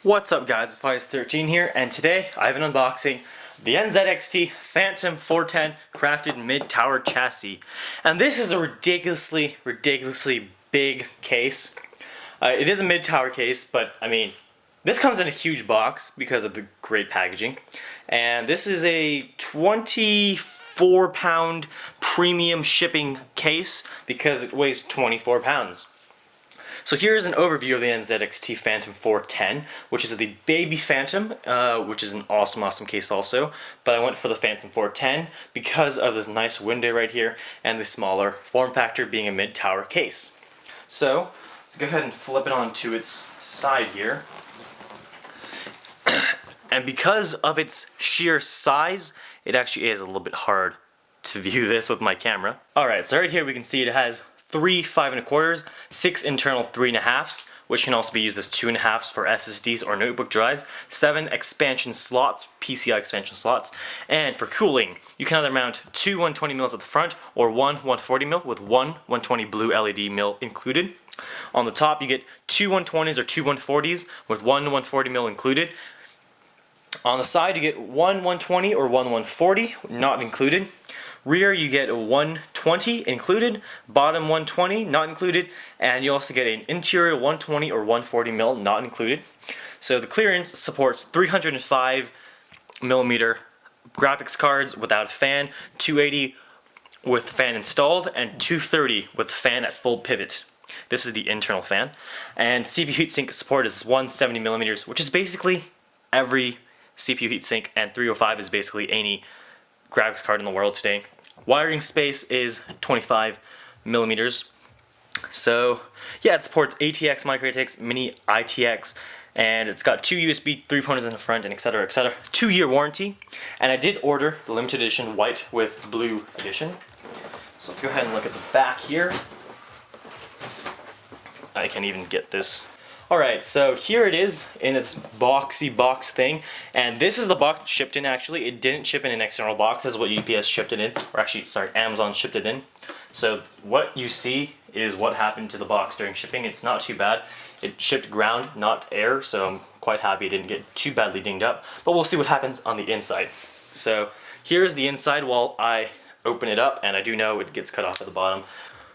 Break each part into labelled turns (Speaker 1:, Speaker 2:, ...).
Speaker 1: What's up guys, it's Fias13 here, and today I have an unboxing of the NZXT Phantom 410 crafted mid-tower chassis. And this is a ridiculously big case. It is a mid-tower case, but I mean, this comes in a huge box because of the great packaging. And this is a 24-pound premium shipping case because it weighs 24 pounds. So here's an overview of the NZXT Phantom 410, which is the baby Phantom, which is an awesome case also. But I went for the Phantom 410 because of this nice window right here and the smaller form factor being a mid-tower case. So let's go ahead and flip it onto its side here. And because of its sheer size, it actually is a little bit hard to view this with my camera. Alright, so right here we can see it has 3 5 1/4s, 6 internal 3 1/2s, which can also be used as 2 1/2s for SSDs or notebook drives, 7 expansion slots, PCI expansion slots, and for cooling, you can either mount 2 120mm at the front or one 140mm with one 120 blue LED mil included. On the top you get 2 120s or 2 140s with one 140mm included. On the side you get one 120 or one 140 not included. Rear you get a 120 included, bottom 120 not included, and you also get an interior 120 or 140mm not included. So the clearance supports 305mm graphics cards without a fan, 280 with fan installed, and 230 with fan at full pivot. This is the internal fan. And CPU heatsink support is 170mm, which is basically every CPU heatsink, and 305 is basically any graphics card in the world today. Wiring space is 25mm. So yeah, it supports ATX, micro ATX, mini ITX, and it's got 2 USB 3.0s in the front, and etc, etc. 2-year warranty. And I did order the limited edition white with blue edition. So let's go ahead and look at the back here. I can even get this. Alright, so here it is in its boxy box thing, and this is the box it shipped in actually. It didn't ship in an external box, this is what UPS shipped it in, or actually, sorry, Amazon shipped it in. So what you see is what happened to the box during shipping. It's not too bad. It shipped ground, not air, so I'm quite happy it didn't get too badly dinged up, but we'll see what happens on the inside. So here's the inside while I open it up, and I do know it gets cut off at the bottom.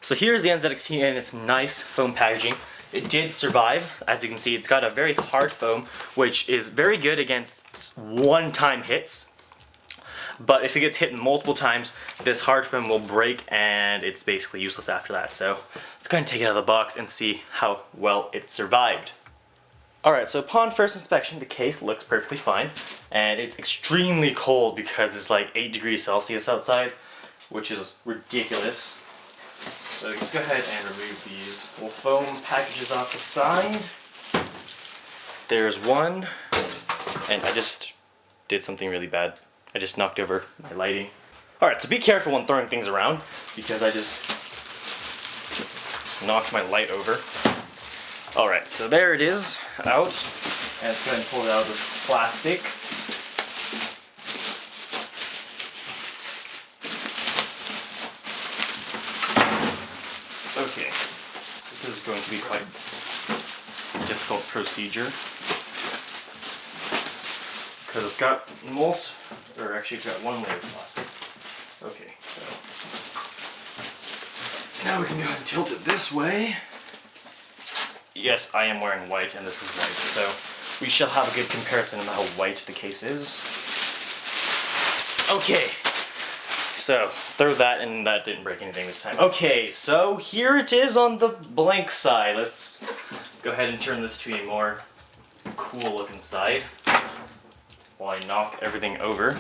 Speaker 1: So here's the NZXT and its nice foam packaging. It did survive. As you can see, it's got a very hard foam, which is very good against one-time hits. But if it gets hit multiple times, this hard foam will break and it's basically useless after that. So let's go ahead and take it out of the box and see how well it survived. Alright, so upon first inspection, the case looks perfectly fine. And it's extremely cold because it's like 8 degrees Celsius outside, which is ridiculous. So let's go ahead and remove these little foam packages off the side. There's one, and I just did something really bad. I just knocked over my lighting. Alright, so be careful when throwing things around, because I just knocked my light over. Alright, so there it is, out. And let's go ahead and pull it out of this plastic. Okay, this is going to be quite a difficult procedure because it's got actually it's got one layer of plastic. Okay, so now we can go ahead and tilt it this way. Yes, I am wearing white and this is white, so we shall have a good comparison of how white the case is. Okay. So, throw that, and that didn't break anything this time. Okay, so here it is on the blank side. Let's go ahead and turn this to a more cool looking side while I knock everything over.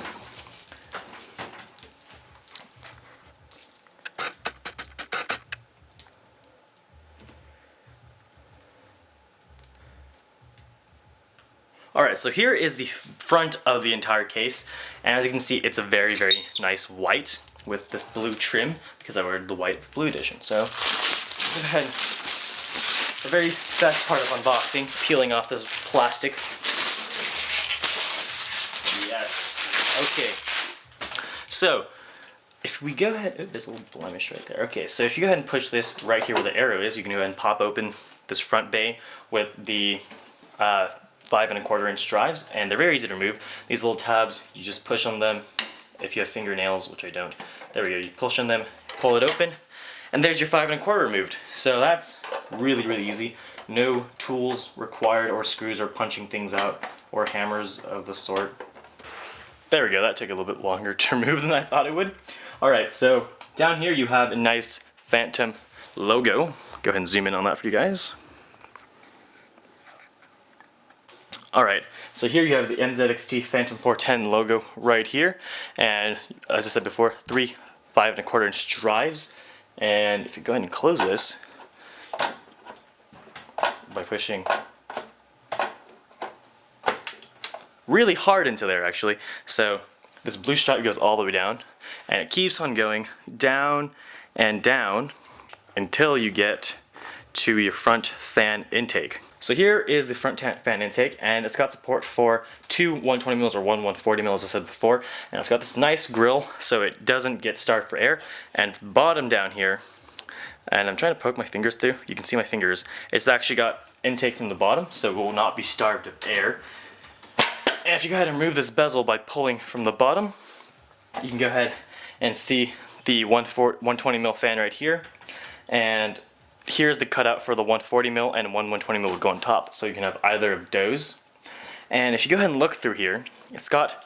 Speaker 1: Alright, so here is the front of the entire case, and as you can see, it's a very nice white with this blue trim, because I ordered the white with blue edition. So, go ahead, the very best part of unboxing, peeling off this plastic. Yes, okay. So, if we go ahead, oh, there's a little blemish right there. Okay, so if you go ahead and push this right here where the arrow is, you can go ahead and pop open this front bay with the 5¼ inch drives, and they're very easy to remove. These little tabs, you just push on them. If you have fingernails, which I don't, there we go, you push on them, pull it open, and there's your 5¼ removed. So that's really, really easy. No tools required, or screws, or punching things out, or hammers of the sort. There we go, that took a little bit longer to remove than I thought it would. Alright, so down here you have a nice Phantom logo. Go ahead and zoom in on that for you guys. Alright, so here you have the NZXT Phantom 410 logo right here, and as I said before, 3 5¼ inch drives. And if you go ahead and close this by pushing really hard into there actually, so this blue stripe goes all the way down, and it keeps on going down and down until you get to your front fan intake. So here is the front fan intake, and it's got support for 2 120 mils or 1 140 mils, as I said before, and it's got this nice grill so it doesn't get starved for air. And bottom down here, and I'm trying to poke my fingers through, you can see my fingers, it's actually got intake from the bottom, so it will not be starved of air. And if you go ahead and remove this bezel by pulling from the bottom, you can go ahead and see the 120 mil fan right here, and here's the cutout for the 140 mil, and 120 mil would go on top, so you can have either of those. And if you go ahead and look through here, it's got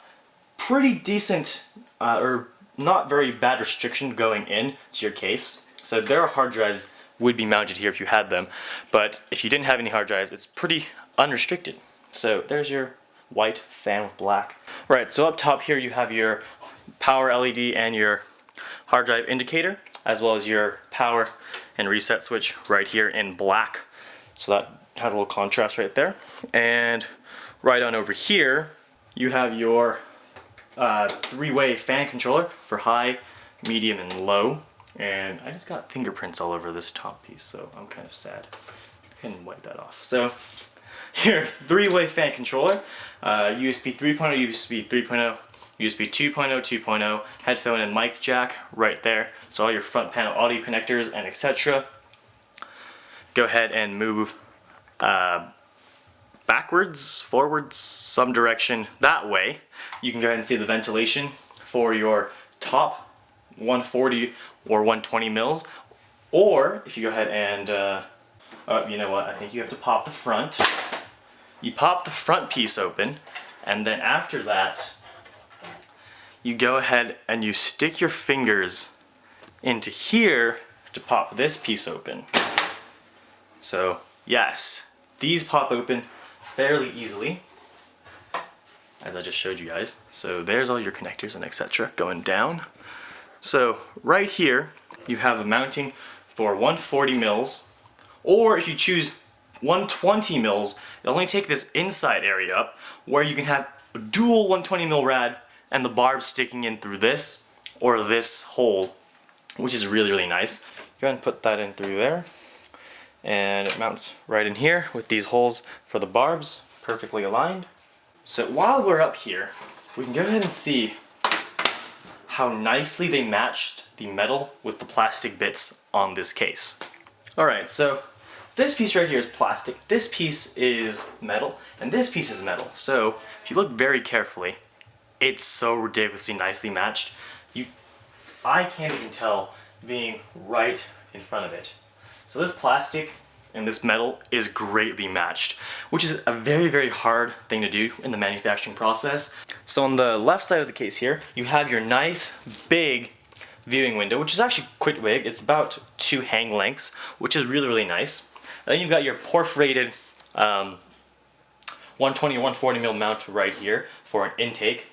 Speaker 1: pretty decent, or not very bad restriction going in to your case. So their hard drives would be mounted here if you had them, but if you didn't have any hard drives, it's pretty unrestricted. So there's your white fan with black. Right, so up top here you have your power LED and your hard drive indicator, as well as your power and reset switch right here in black. So that has a little contrast right there. And right on over here, you have your 3-way fan controller for high, medium, and low. And I just got fingerprints all over this top piece, so I'm kind of sad. I can wipe that off. So your 3-way fan controller, USB 3.0, USB 3.0, USB 2.0, 2.0, headphone and mic jack right there. So all your front panel audio connectors and etc. Go ahead and move backwards, forwards, some direction that way. You can go ahead and see the ventilation for your top 140 or 120 mils. Or if you go ahead and, you know what, I think you have to pop the front. You pop the front piece open, and then after that, you go ahead and you stick your fingers into here to pop this piece open. So yes, these pop open fairly easily, as I just showed you guys. So there's all your connectors and etc. going down. So right here you have a mounting for 140 mils, or if you choose 120 mils, it'll only take this inside area up, where you can have a dual 120 mil rad and the barb sticking in through this or this hole, which is really, really nice. Go ahead and put that in through there, and it mounts right in here with these holes for the barbs, perfectly aligned. So while we're up here, we can go ahead and see how nicely they matched the metal with the plastic bits on this case. Alright, so this piece right here is plastic, this piece is metal, and this piece is metal. So if you look very carefully, it's so ridiculously nicely matched. I can't even tell being right in front of it. So this plastic and this metal is greatly matched, which is a very, very hard thing to do in the manufacturing process. So on the left side of the case here, you have your nice big viewing window, which is actually quite big. It's about 2 hang lengths, which is really, really nice. And then you've got your perforated 120 or 140 mil mount right here for an intake.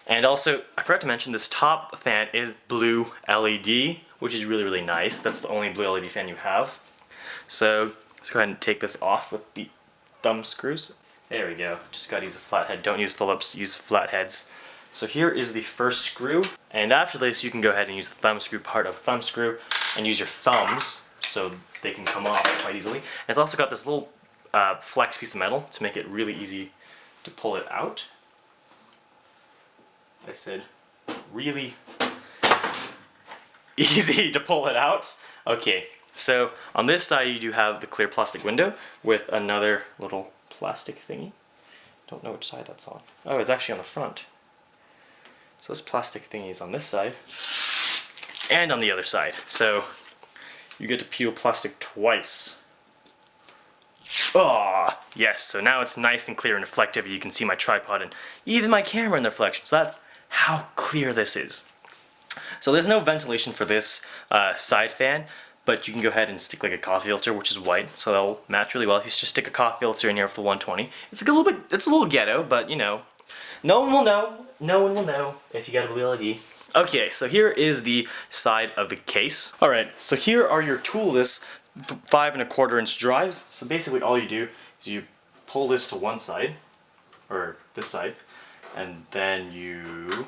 Speaker 1: And also, I forgot to mention, this top fan is blue LED, which is really, really nice. That's the only blue LED fan you have. So let's go ahead and take this off with the thumb screws. There we go. Just gotta use a flathead. Don't use Phillips, use flatheads. So here is the first screw, and after this you can go ahead and use the thumb screw part of a thumb screw and use your thumbs so they can come off quite easily. And it's also got this little flex piece of metal to make it really easy to pull it out. I said really easy to pull it out. Okay, so on this side you do have the clear plastic window with another little plastic thingy. don't know which side that's on. Oh, it's actually on the front. So this plastic thingy is on this side and on the other side. So you get to peel plastic twice. Oh, yes, so now it's nice and clear and reflective. You can see my tripod and even my camera in the reflection. So that's how clear this is. So there's no ventilation for this side fan, but you can go ahead and stick like a coffee filter, which is white, so that'll match really well. If you just stick a coffee filter in here for the 120, it's a little ghetto, but you know, no one will know. No one will know if you got a blue LED. Okay, so here is the side of the case. All right, so here are your toolless 5 1/4 inch drives. So basically all you do is you pull this to one side, or this side, and then you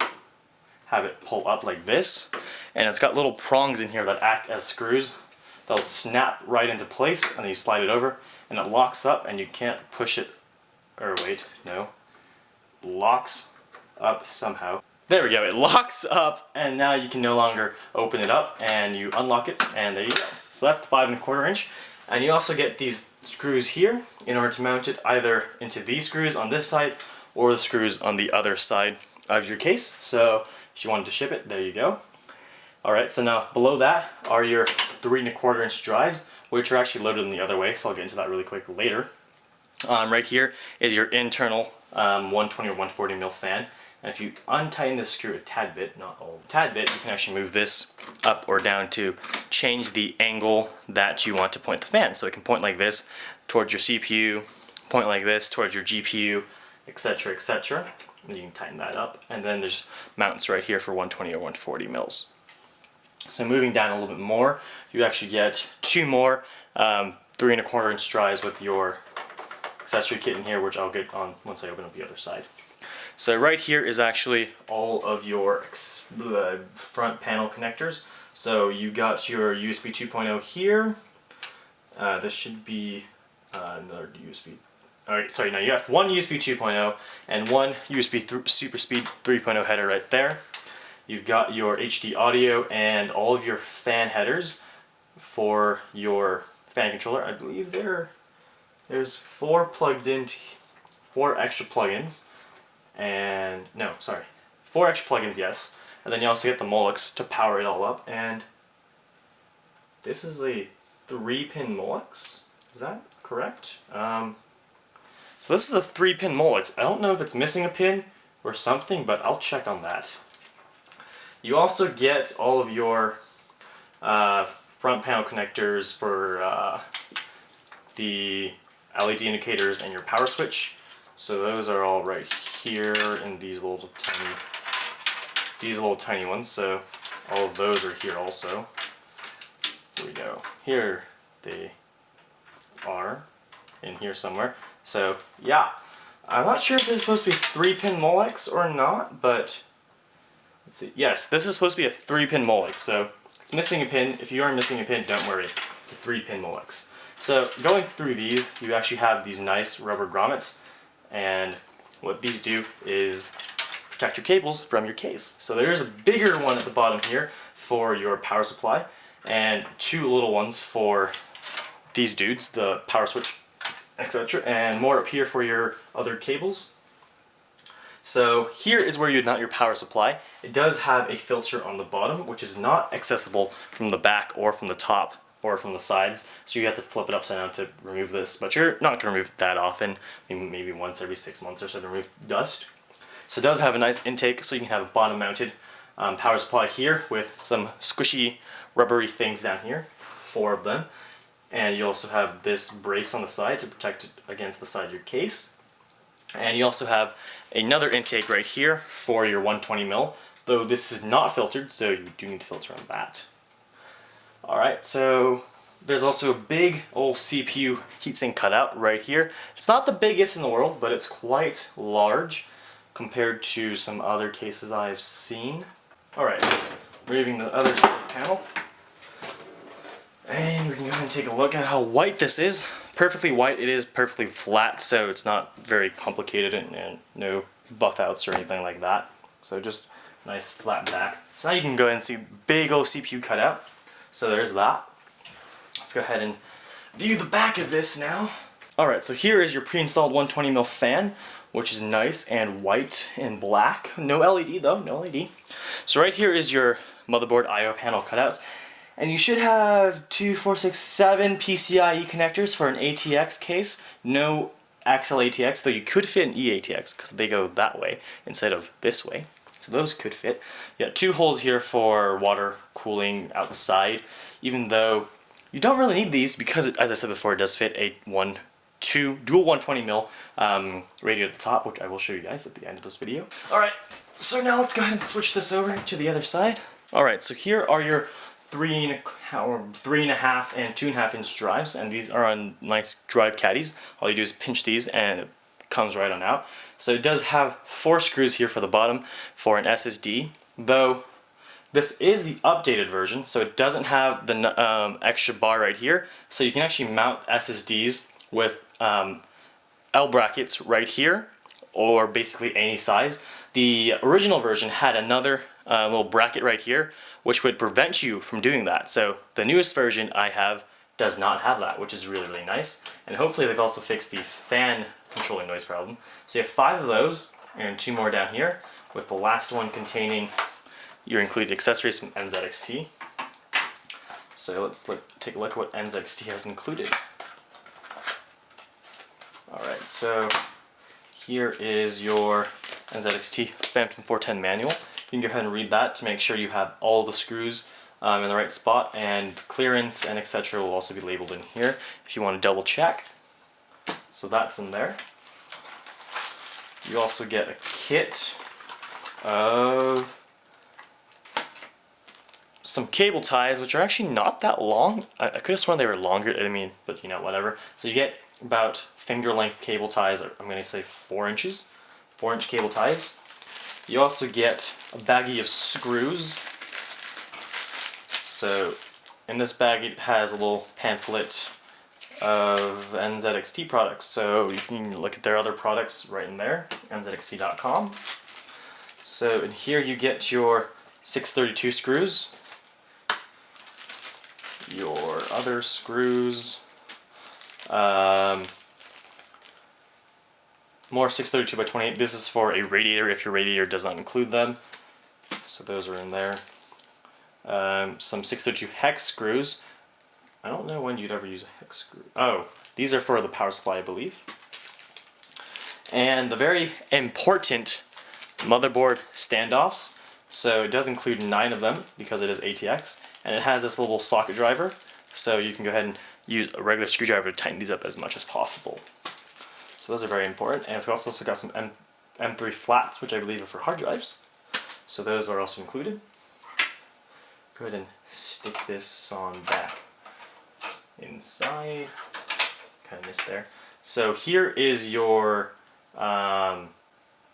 Speaker 1: have it pull up like this, and it's got little prongs in here that act as screws. They'll snap right into place, and then you slide it over, and it locks up, and you can't push it, or wait, no, locks up somehow. There we go, it locks up, and now you can no longer open it up, and you unlock it, and there you go. So that's the 5 1/4 inch, and you also get these screws here in order to mount it either into these screws on this side, or the screws on the other side of your case. So if you wanted to ship it, there you go. Alright, so now below that are your 3 1/4 inch drives, which are actually loaded in the other way, so I'll get into that really quick later. Right here is your internal 120 or 140 mil fan. And if you untighten this screw a tad bit, not all a tad bit, you can actually move this up or down to change the angle that you want to point the fan. So it can point like this towards your CPU, point like this towards your GPU, etc., etc. And you can tighten that up. And then there's mounts right here for 120 or 140 mils. So moving down a little bit more, you actually get 2 more 3 1/4 inch drives with your accessory kit in here, which I'll get on once I open up the other side. So right here is actually all of your front panel connectors. So you got your USB 2.0 here. This should be another USB. Alright, sorry, now you have one USB 2.0 and one USB Super Speed 3.0 header right there. You've got your HD audio and all of your fan headers for your fan controller. I believe there's 4 plugged in, 4 extra plugins. And no, sorry, 4 extra plugins, yes. And then you also get the Molex to power it all up. And this is a 3-pin Molex. Is that correct? So this is a 3-pin Molex. I don't know if it's missing a pin or something, but I'll check on that. You also get all of your front panel connectors for the LED indicators and your power switch. So those are all right here in these little tiny ones. So all of those are here also. Here we go. Here they are in here somewhere. So yeah, I'm not sure if this is supposed to be 3-pin Molex or not, but let's see. Yes, this is supposed to be a 3-pin Molex. So it's missing a pin. If you are missing a pin, don't worry. It's a 3-pin Molex. So going through these, you actually have these nice rubber grommets. And what these do is protect your cables from your case. So there's a bigger one at the bottom here for your power supply, and 2 little ones for these dudes, the power switch, etc., and more up here for your other cables. So here is where you'd mount your power supply. It does have a filter on the bottom, which is not accessible from the back or from the top or from the sides, so you have to flip it upside down to remove this, but you're not going to remove it that often, maybe once every 6 months or so to remove dust. So it does have a nice intake, so you can have a bottom mounted power supply here with some squishy rubbery things down here, 4 of them, and you also have this brace on the side to protect it against the side of your case, and you also have another intake right here for your 120 mil, though this is not filtered, so you do need to filter on that. Alright, so there's also a big old CPU heatsink cutout right here. It's not the biggest in the world, but it's quite large compared to some other cases I've seen. Alright, removing the other side of the panel. And we can go ahead and take a look at how white this is. Perfectly white, it is perfectly flat, so it's not very complicated and no buff outs or anything like that. So just nice flat back. So now you can go ahead and see big old CPU cutout. So there's that. Let's go ahead and view the back of this now. Alright, so here is your pre-installed 120 mil fan which is nice, and white and black. No LED though, no LED. So right here is your motherboard I/O panel cutouts. And you should have 2, 4, 6, 7 PCIe connectors for an ATX case. No Axle ATX, though you could fit an eATX because they go that way instead of this way. So those could fit. Yeah, 2 holes here for water cooling outside, even though you don't really need these because, as I said before, it does fit a dual 120mm radio at the top, which I will show you guys at the end of this video. Alright, so now let's go ahead and switch this over to the other side. Alright, so here are your 3.5 and 2.5 inch drives, and these are on nice drive caddies. All you do is pinch these and it comes right on out. So it does have 4 screws here for the bottom for an SSD, though this is the updated version, so it doesn't have the extra bar right here. So you can actually mount SSDs with L brackets right here, or basically any size. The original version had another little bracket right here, which would prevent you from doing that. So the newest version I have does not have that, which is really, really nice. And hopefully they've also fixed the fan controlling noise problem. So you have 5 of those, and 2 more down here, with the last one containing your included accessories from NZXT. So let's take a look at what NZXT has included. Alright, so here is your NZXT Phantom 410 manual. You can go ahead and read that to make sure you have all the screws in the right spot, and clearance and etc. will also be labeled in here if you want to double check. So that's in there. You also get a kit of some cable ties, which are actually not that long. I could have sworn they were longer, but you know, whatever. So you get about finger length cable ties, or I'm going to say 4 inches, 4-inch cable ties. You also get a baggie of screws. So in this bag it has a little pamphlet of NZXT products. So you can look at their other products right in there, nzxt.com. So in here you get your 632 screws, your other screws, more 632 by 28. This is for a radiator if your radiator does not include them. So those are in there. Some 632 hex screws. I don't know when you'd ever use a hex screw. Oh, these are for the power supply, I believe. And the very important motherboard standoffs. So it does include 9 of them because it is ATX. And it has this little socket driver. So you can go ahead and use a regular screwdriver to tighten these up as much as possible. So those are very important, and it's also got some M3 flats, which I believe are for hard drives. So those are also included. Go ahead and stick this on back inside. Kind of missed there. So here is your,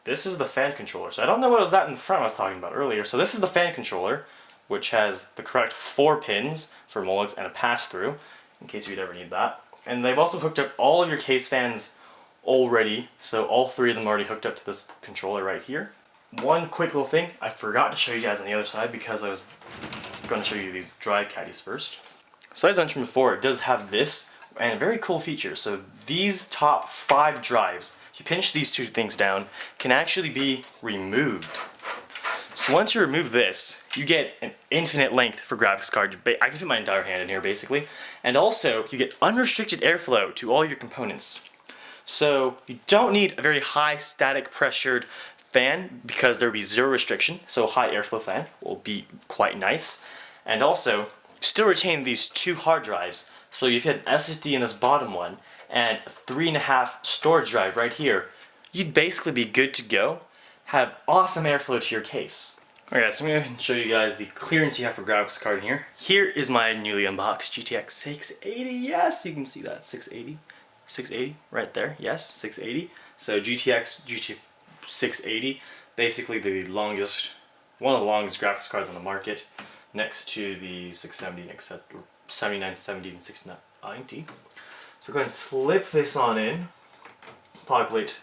Speaker 1: this is the fan controller. So I don't know what was that in the front I was talking about earlier. So this is the fan controller, which has the correct 4 pins for Molex and a pass-through, in case you'd ever need that. And they've also hooked up all of your case fans already, so all 3 of them are already hooked up to this controller right here. One quick little thing, I forgot to show you guys on the other side because I was going to show you these drive caddies first. So as I mentioned before, it does have this, and a very cool feature. So these top 5 drives, if you pinch these 2 things down, can actually be removed. So once you remove this, you get an infinite length for graphics card. I can fit my entire hand in here basically. And also, you get unrestricted airflow to all your components. So you don't need a very high static pressured fan because there will be 0 restriction. So a high airflow fan will be quite nice. And also, still retain these 2 hard drives. So if you had an SSD in this bottom one and a 3.5 storage drive right here, you'd basically be good to go. Have awesome airflow to your case. Alright, so I'm going to show you guys the clearance you have for graphics card in here. Here is my newly unboxed GTX 680. Yes, you can see that 680. 680 right there. Yes, 680. So GTX 680, basically the longest, one of the longest graphics cards on the market, next to the 670, except 7970 and 690. So go ahead and slip this on in. Populate.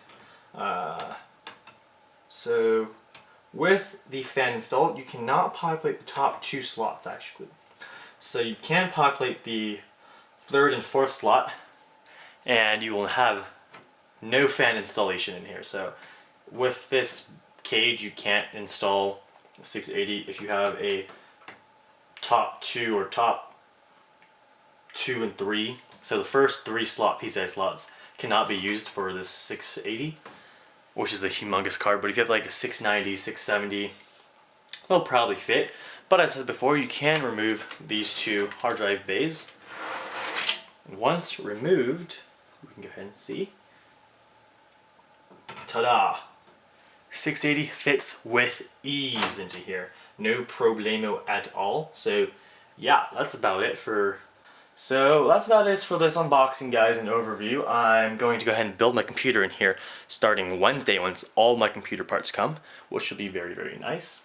Speaker 1: So with the fan installed, you cannot populate the top 2 slots actually. So you can populate the 3rd and 4th slot, and you will have no fan installation in here. So with this cage, you can't install 680 if you have a top 2 or top 2 and 3. So the first 3 slot PCI slots cannot be used for this 680, which is a humongous card. But if you have like a 690, 670, they'll probably fit. But as I said before, you can remove these 2 hard drive bays. And once removed, we can go ahead and see. Ta-da! 680 fits with ease into here. No problemo at all. So yeah, that's about it for this unboxing, guys, and overview. I'm going to go ahead and build my computer in here starting Wednesday once all my computer parts come, which will be very, very nice.